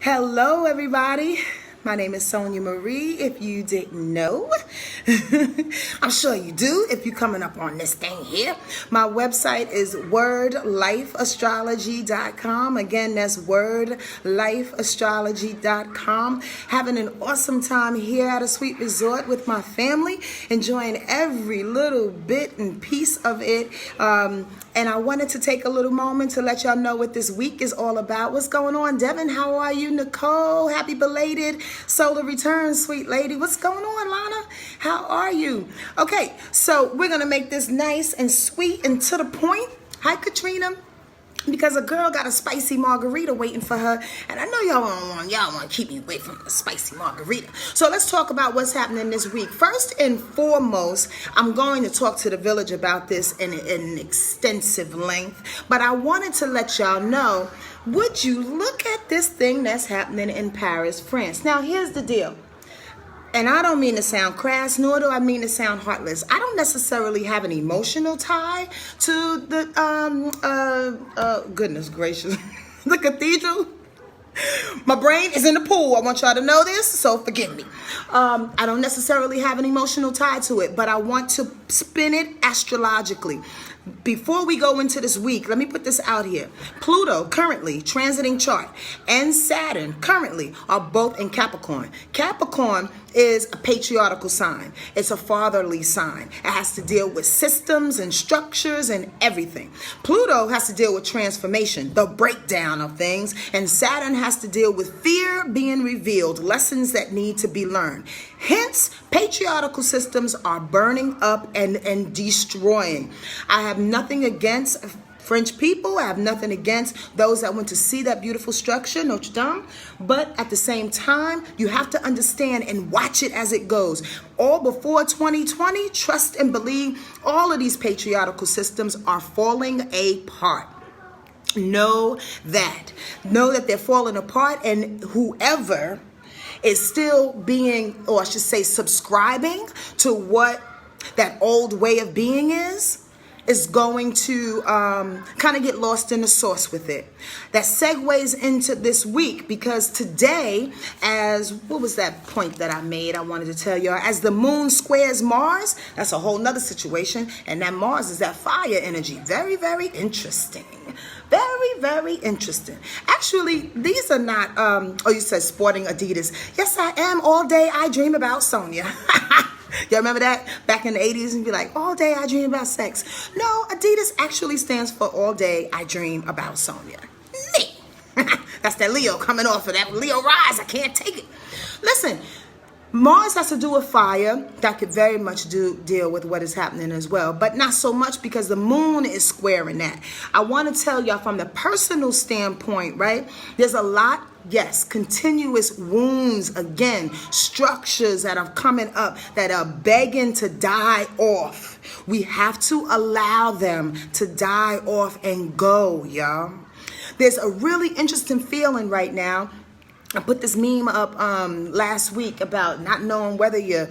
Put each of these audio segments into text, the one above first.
Hello, everybody. My name is Sonia Marie. If you didn't know, I'm sure you do if you're coming up on this thing here. My website is wordlifeastrology.com. Again, that's wordlifeastrology.com. Having an awesome time here at a sweet resort with my family, enjoying every little bit and piece of it. And I wanted to take a little moment to let y'all know what this week is all about. What's going on, Devin? How are you? Nicole, happy belated solar return, sweet lady. What's going on, Lana? How are you? Okay, so we're going to make this nice and sweet and to the point. Hi, Katrina. Because a girl got a spicy margarita waiting for her, and I know y'all want to keep me away from the spicy margarita. So let's talk about what's happening this week. First and foremost, I'm going to talk to the village about this in an extensive length, but I wanted to let y'all know, would you look at this thing that's happening in Paris, France? Now, here's the deal. And I don't mean to sound crass, nor do I mean to sound heartless. I don't necessarily have an emotional tie to the, goodness gracious, the cathedral. My brain is in the pool. I want y'all to know this, so forgive me. I don't necessarily have an emotional tie to it, but I want to spin it astrologically. Before we go into this week, let me put this out here. Pluto currently transiting chart and Saturn currently are both in Capricorn. Capricorn is a patriarchal sign. It's a fatherly sign. It has to deal with systems and structures and everything. Pluto has to deal with transformation, the breakdown of things, and Saturn has to deal with fear being revealed, lessons that need to be learned. Hence, patriarchal systems are burning up and destroying. I have nothing against French people. I have nothing against those that went to see that beautiful structure, Notre Dame. But at the same time, you have to understand and watch it as it goes. All before 2020, trust and believe all of these patriarchal systems are falling apart. Know that they're falling apart, and whoever is still being, or I should say subscribing to what that old way of being is going to kind of get lost in the sauce with it. That segues into this week, because today, what was that point that I made? I wanted to tell y'all, as the moon squares Mars, that's a whole nother situation. And that Mars is that fire energy. Very, very interesting. Very, very interesting. Actually, these are not, you said sporting Adidas. Yes, I am. All day I dream about Sonia. Y'all remember that back in the 80s and be like, all day I dream about sex. No, Adidas actually stands for all day I dream about Sonia. Me. That's that Leo coming off of that Leo rise. I can't take it. Listen, Mars has to do with fire. That could very much deal with what is happening as well, but not so much because the moon is squaring that. I want to tell y'all from the personal standpoint, right? There's a lot, yes, continuous wounds, again, structures that are coming up that are begging to die off. We have to allow them to die off and go, y'all. There's a really interesting feeling right now. I put this meme up last week about not knowing whether you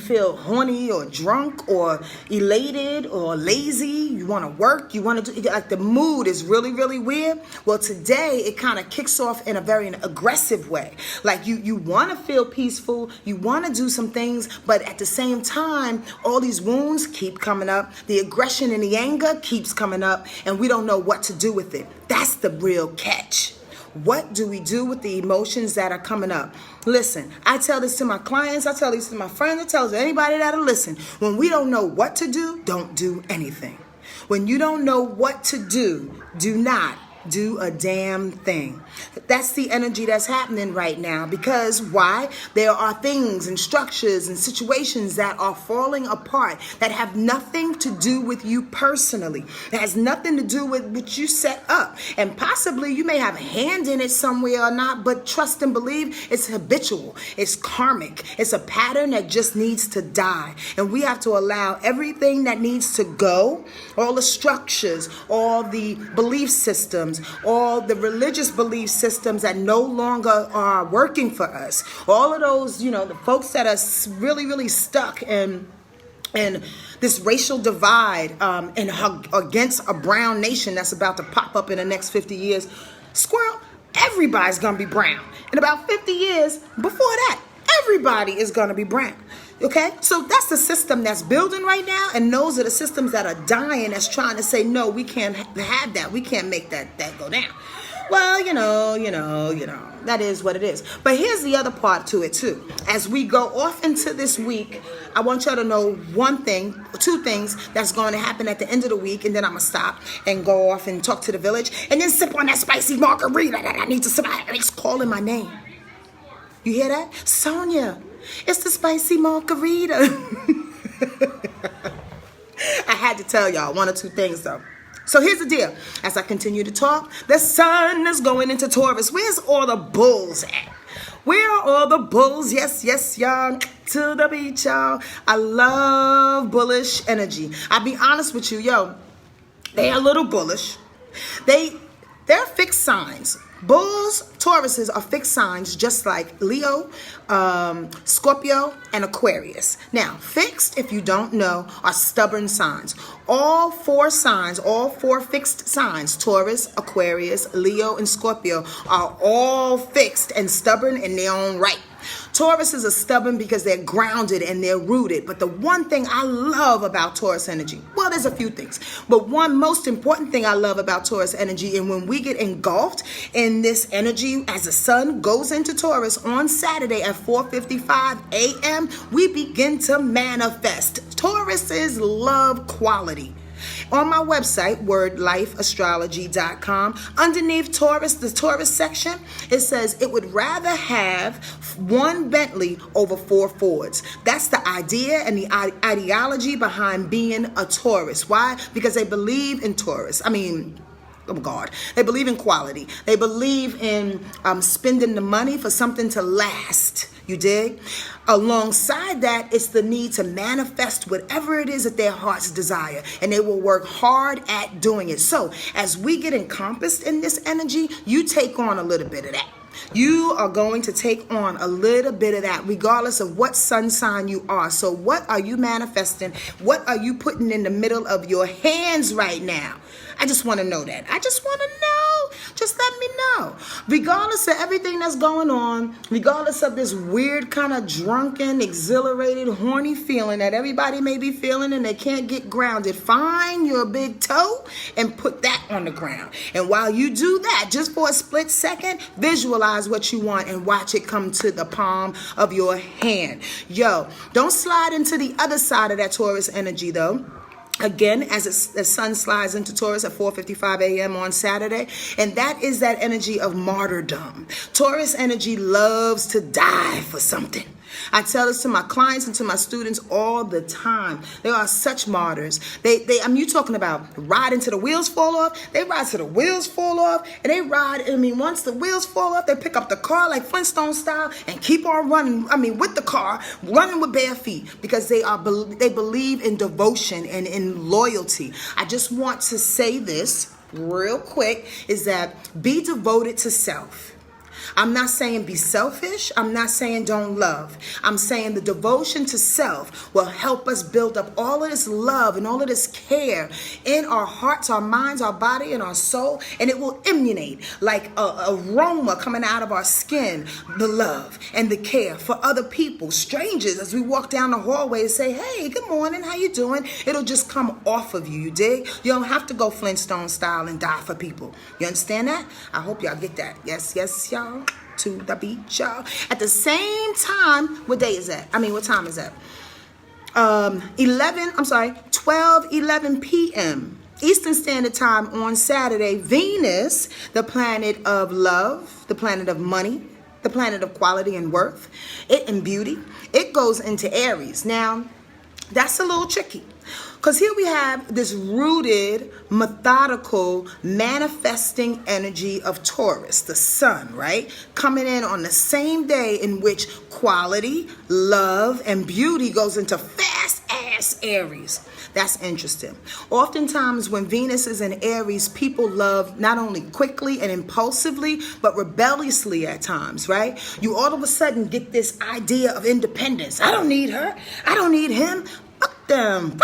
feel horny or drunk or elated or lazy. You want to work. You want to do, like, the mood is really, really weird. Well, today it kind of kicks off in a very aggressive way. Like you want to feel peaceful. You want to do some things, but at the same time, all these wounds keep coming up. The aggression and the anger keeps coming up, and we don't know what to do with it. That's the real catch. What do we do with the emotions that are coming up? Listen, I tell this to my clients. I tell this to my friends. I tell this to anybody that'll listen. When we don't know what to do, don't do anything. When you don't know what to do, do not do a damn thing. That's the energy that's happening right now. Because why? There are things and structures and situations that are falling apart that have nothing to do with you personally. It has nothing to do with what you set up. And possibly you may have a hand in it somewhere or not, but trust and believe it's habitual. It's karmic. It's a pattern that just needs to die. And we have to allow everything that needs to go, all the structures, all the belief systems, all the religious belief systems that no longer are working for us, all of those, the folks that are really, really stuck in this racial divide and against a brown nation that's about to pop up in the next 50 years. Squirrel, everybody's gonna be brown. In about 50 years, before that, everybody is going to be brown. Okay? So that's the system that's building right now, and those are the systems that are dying, that's trying to say, no, we can't have that. We can't make that go down. Well, that is what it is. But here's the other part to it too. As we go off into this week, I want y'all to know two things that's going to happen at the end of the week, and then I'm going to stop and go off and talk to the village, and then sip on that spicy margarita that I need to sip. It's calling my name. You hear that? Sonia, it's the spicy margarita. I had to tell y'all one or two things though. So here's the deal. As I continue to talk, the sun is going into Taurus. Where's all the bulls at? Where are all the bulls? Yes, y'all. To the beach, y'all. I love bullish energy. I'll be honest with you, yo. They are a little bullish. They're fixed signs. Bulls, Tauruses are fixed signs, just like Leo, Scorpio, and Aquarius. Now, fixed, if you don't know, are stubborn signs. All four fixed signs, Taurus, Aquarius, Leo, and Scorpio, are all fixed and stubborn in their own right. Tauruses are stubborn because they're grounded and they're rooted. But the one thing I love about Taurus energy, well, there's a few things, but one most important thing I love about Taurus energy, and when we get engulfed in this energy as the sun goes into Taurus on Saturday at 4:55 a.m., we begin to manifest. Tauruses love quality. On my website, wordlifeastrology.com, underneath Taurus, the Taurus section, it says it would rather have one Bentley over 4 Fords. That's the idea and the ideology behind being a Taurus. Why? Because they believe in Taurus. Oh God, they believe in quality. They believe in spending the money for something to last. You dig? Alongside that, it's the need to manifest whatever it is that their hearts desire, and they will work hard at doing it. So as we get encompassed in this energy, you take on a little bit of that. You are going to take on a little bit of that regardless of what sun sign you are. So what are you manifesting? What are you putting in the middle of your hands right now? I just want to know that. I just want to know. Just let me know. Regardless of everything that's going on, regardless of this weird kind of drunken, exhilarated, horny feeling that everybody may be feeling and they can't get grounded, find your big toe and put that on the ground. And while you do that, just for a split second, visualize what you want and watch it come to the palm of your hand. Yo, don't slide into the other side of that Taurus energy though. Again, as the sun slides into Taurus at 4:55 a.m. on Saturday, and that is that energy of martyrdom. Taurus energy loves to die for something. I tell this to my clients and to my students all the time. They are such martyrs. You talking about riding till the wheels fall off? They ride till the wheels fall off, and they ride, once the wheels fall off, they pick up the car like Flintstone style and keep on running, with the car, running with bare feet, because they believe in devotion and in loyalty. I just want to say this real quick, is that be devoted to self. I'm not saying be selfish. I'm not saying don't love. I'm saying the devotion to self will help us build up all of this love and all of this care in our hearts, our minds, our body, and our soul. And it will emanate like a aroma coming out of our skin, the love and the care for other people, strangers, as we walk down the hallway and say, hey, good morning, how you doing? It'll just come off of you, you dig? You don't have to go Flintstone style and die for people. You understand that? I hope y'all get that. Yes, y'all. To the beach, y'all. At the same time, what time is that? 12:11 p.m. Eastern Standard Time on Saturday. Venus, the planet of love, the planet of money, the planet of quality and worth, and beauty, it goes into Aries. Now, that's a little tricky. Because here we have this rooted, methodical, manifesting energy of Taurus, the sun, right? Coming in on the same day in which quality, love, and beauty goes into fast-ass Aries. That's interesting. Oftentimes when Venus is in Aries, people love not only quickly and impulsively, but rebelliously at times, right? You all of a sudden get this idea of independence. I don't need her. I don't need him. Fuck them.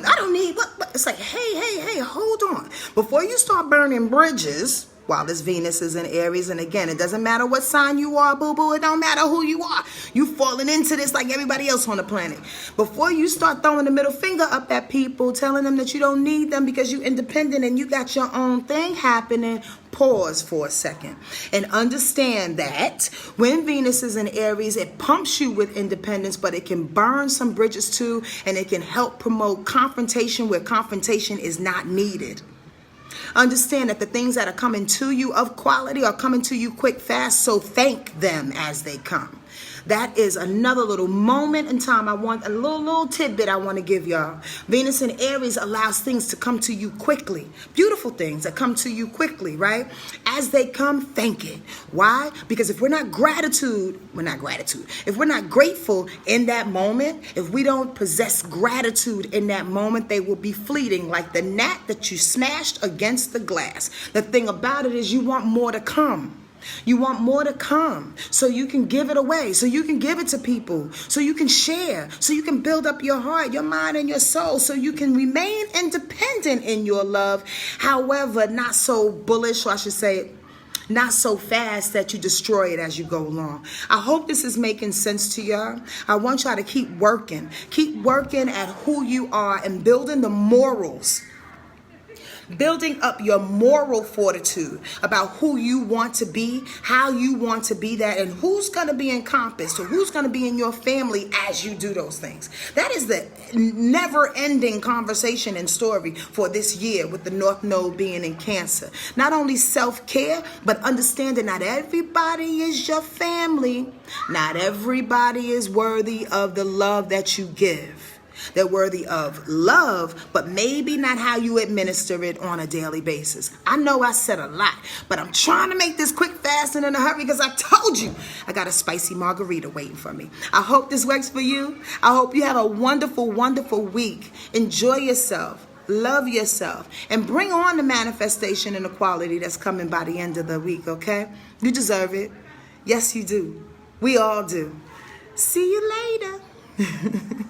I don't need what. It's like, hey, hold on. Before you start burning bridges, while this Venus is in Aries. And again, it doesn't matter what sign you are, boo-boo. It don't matter who you are. You falling into this like everybody else on the planet. Before you start throwing the middle finger up at people, telling them that you don't need them because you're independent and you got your own thing happening, pause for a second and understand that when Venus is in Aries, it pumps you with independence, but it can burn some bridges too, and it can help promote confrontation where confrontation is not needed. Understand that the things that are coming to you of quality are coming to you quick, fast, so thank them as they come. That is another little moment in time. I want a little tidbit I want to give y'all. Venus in Aries allows things to come to you quickly. Beautiful things that come to you quickly, right? As they come, thank it. Why? Because if we're not If we're not grateful in that moment, if we don't possess gratitude in that moment, they will be fleeting like the gnat that you smashed against the glass. The thing about it is you want more to come. You want more to come so you can give it away, so you can give it to people, so you can share, so you can build up your heart, your mind, and your soul, so you can remain independent in your love. However, not so bullish, or I should say, not so fast that you destroy it as you go along. I hope this is making sense to y'all. I want y'all to keep working at who you are and building the morals. Building up your moral fortitude about who you want to be, how you want to be that, and who's going to be encompassed or who's going to be in your family as you do those things. That is the never-ending conversation and story for this year with the North Node being in Cancer. Not only self-care, but understanding not everybody is your family. Not everybody is worthy of the love that you give. They're worthy of love, but maybe not how you administer it on a daily basis. I know I said a lot, but I'm trying to make this quick, fast, and in a hurry because I told you I got a spicy margarita waiting for me. I hope this works for you. I hope you have a wonderful, wonderful week. Enjoy yourself. Love yourself. And bring on the manifestation and the quality that's coming by the end of the week, okay? You deserve it. Yes, you do. We all do. See you later.